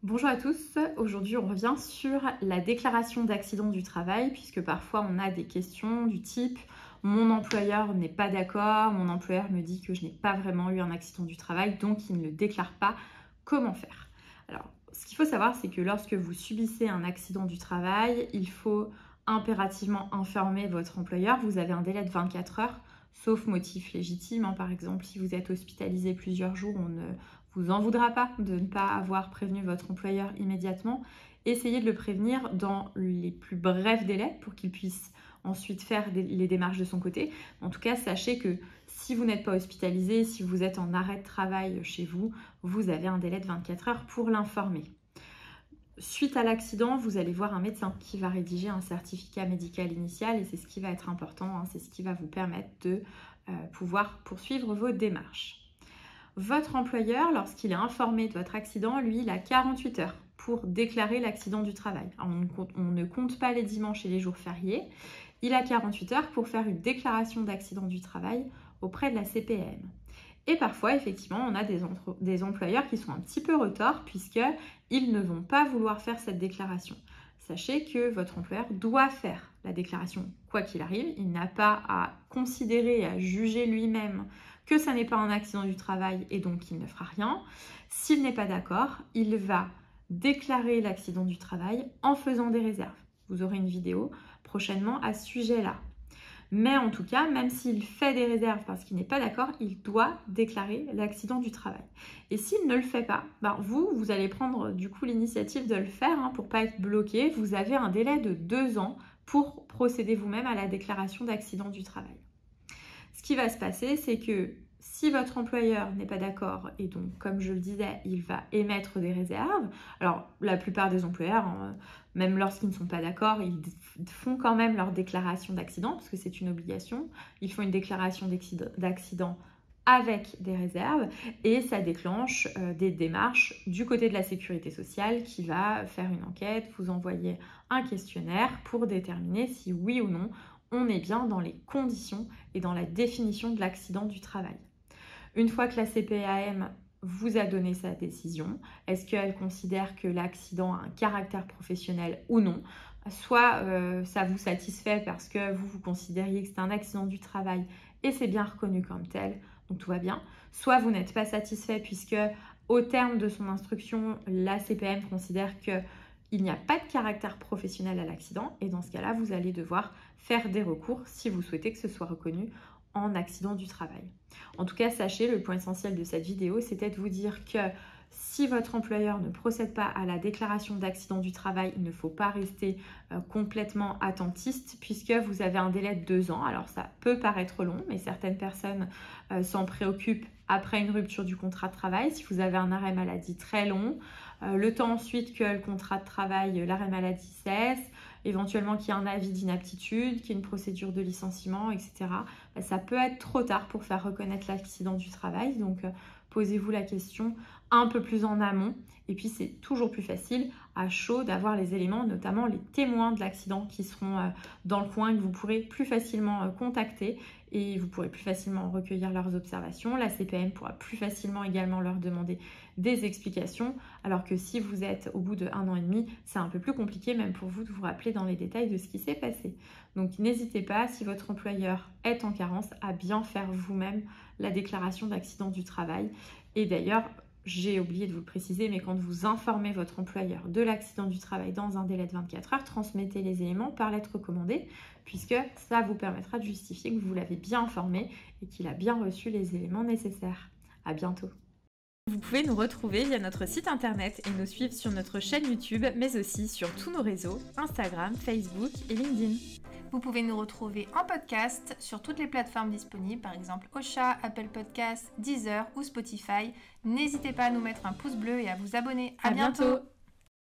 Bonjour à tous, aujourd'hui on revient sur la déclaration d'accident du travail puisque parfois on a des questions du type mon employeur n'est pas d'accord, mon employeur me dit que je n'ai pas vraiment eu un accident du travail donc il ne le déclare pas, comment faire? Alors ce qu'il faut savoir c'est que lorsque vous subissez un accident du travail, il faut impérativement informer votre employeur, vous avez un délai de 24 heures sauf motif légitime, par exemple si vous êtes hospitalisé plusieurs jours, on ne vous en voudra pas de ne pas avoir prévenu votre employeur immédiatement. Essayez de le prévenir dans les plus brefs délais pour qu'il puisse ensuite faire les démarches de son côté. En tout cas, sachez que si vous n'êtes pas hospitalisé, si vous êtes en arrêt de travail chez vous, vous avez un délai de 24 heures pour l'informer. Suite à l'accident, vous allez voir un médecin qui va rédiger un certificat médical initial et c'est ce qui va être important, c'est ce qui va vous permettre de pouvoir poursuivre vos démarches. Votre employeur, lorsqu'il est informé de votre accident, lui, il a 48 heures pour déclarer l'accident du travail. Alors, on ne compte pas les dimanches et les jours fériés. Il a 48 heures pour faire une déclaration d'accident du travail auprès de la CPAM. Et parfois, effectivement, on a des employeurs qui sont un petit peu retors puisqu'ils ne vont pas vouloir faire cette déclaration. Sachez que votre employeur doit faire la déclaration quoi qu'il arrive. Il n'a pas à considérer et à juger lui-même que ça n'est pas un accident du travail et donc il ne fera rien. S'il n'est pas d'accord, il va déclarer l'accident du travail en faisant des réserves. Vous aurez une vidéo prochainement à ce sujet-là. Mais en tout cas, même s'il fait des réserves parce qu'il n'est pas d'accord, il doit déclarer l'accident du travail. Et s'il ne le fait pas, vous allez prendre du coup l'initiative de le faire pour ne pas être bloqué. Vous avez un délai de 2 ans pour procéder vous-même à la déclaration d'accident du travail. Ce qui va se passer, c'est que si votre employeur n'est pas d'accord et donc, comme je le disais, il va émettre des réserves, alors la plupart des employeurs, même lorsqu'ils ne sont pas d'accord, ils font quand même leur déclaration d'accident parce que c'est une obligation. Ils font une déclaration d'accident avec des réserves et ça déclenche des démarches du côté de la sécurité sociale qui va faire une enquête, vous envoyer un questionnaire pour déterminer si oui ou non on est bien dans les conditions et dans la définition de l'accident du travail. Une fois que la CPAM vous a donné sa décision, est-ce qu'elle considère que l'accident a un caractère professionnel ou non? Soit ça vous satisfait parce que vous considériez que c'est un accident du travail et c'est bien reconnu comme tel, donc tout va bien. Soit vous n'êtes pas satisfait puisque au terme de son instruction, la CPAM considère qu'il n'y a pas de caractère professionnel à l'accident et dans ce cas-là, vous allez devoir faire des recours si vous souhaitez que ce soit reconnu en accident du travail. En tout cas, sachez, le point essentiel de cette vidéo, c'était de vous dire que si votre employeur ne procède pas à la déclaration d'accident du travail, il ne faut pas rester complètement attentiste puisque vous avez un délai de 2 ans. Alors ça peut paraître long, mais certaines personnes s'en préoccupent après une rupture du contrat de travail. Si vous avez un arrêt maladie très long, le temps ensuite que le contrat de travail, l'arrêt maladie cesse, éventuellement qu'il y ait un avis d'inaptitude, qu'il y ait une procédure de licenciement, etc. Ça peut être trop tard pour faire reconnaître l'accident du travail. Donc, posez-vous la question un peu plus en amont. Et puis, c'est toujours plus facile à chaud d'avoir les éléments, notamment les témoins de l'accident qui seront dans le coin et que vous pourrez plus facilement contacter et vous pourrez plus facilement recueillir leurs observations. La CPAM pourra plus facilement également leur demander des explications, alors que si vous êtes au bout de 1 an et demi, c'est un peu plus compliqué même pour vous de vous rappeler dans les détails de ce qui s'est passé. Donc n'hésitez pas, si votre employeur est en carence, à bien faire vous-même la déclaration d'accident du travail. Et d'ailleurs, j'ai oublié de vous le préciser, mais quand vous informez votre employeur de l'accident du travail dans un délai de 24 heures, transmettez les éléments par lettre recommandée, puisque ça vous permettra de justifier que vous l'avez bien informé et qu'il a bien reçu les éléments nécessaires. À bientôt. Vous pouvez nous retrouver via notre site internet et nous suivre sur notre chaîne YouTube, mais aussi sur tous nos réseaux, Instagram, Facebook et LinkedIn. Vous pouvez nous retrouver en podcast sur toutes les plateformes disponibles, par exemple Ocha, Apple Podcasts, Deezer ou Spotify. N'hésitez pas à nous mettre un pouce bleu et à vous abonner. À bientôt.